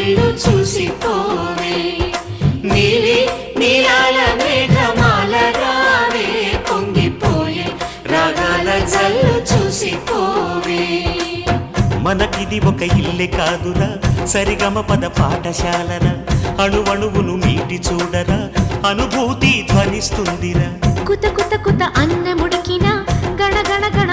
ఇల్లు చూసిపోవే నీలి నీలాల మేఘమాల రావే పొంగిపోయే రాగాల జల్లు చూసిపోవే మనకిది ఒక ఇల్లే కాదురా సరిగమ పద పాఠశాలరా అణువణువును మీటి చూడరా అనుభూతి ధ్వనిస్తుందిరా కుత కుత కుత అన్నముడికిన గణ గణ గణ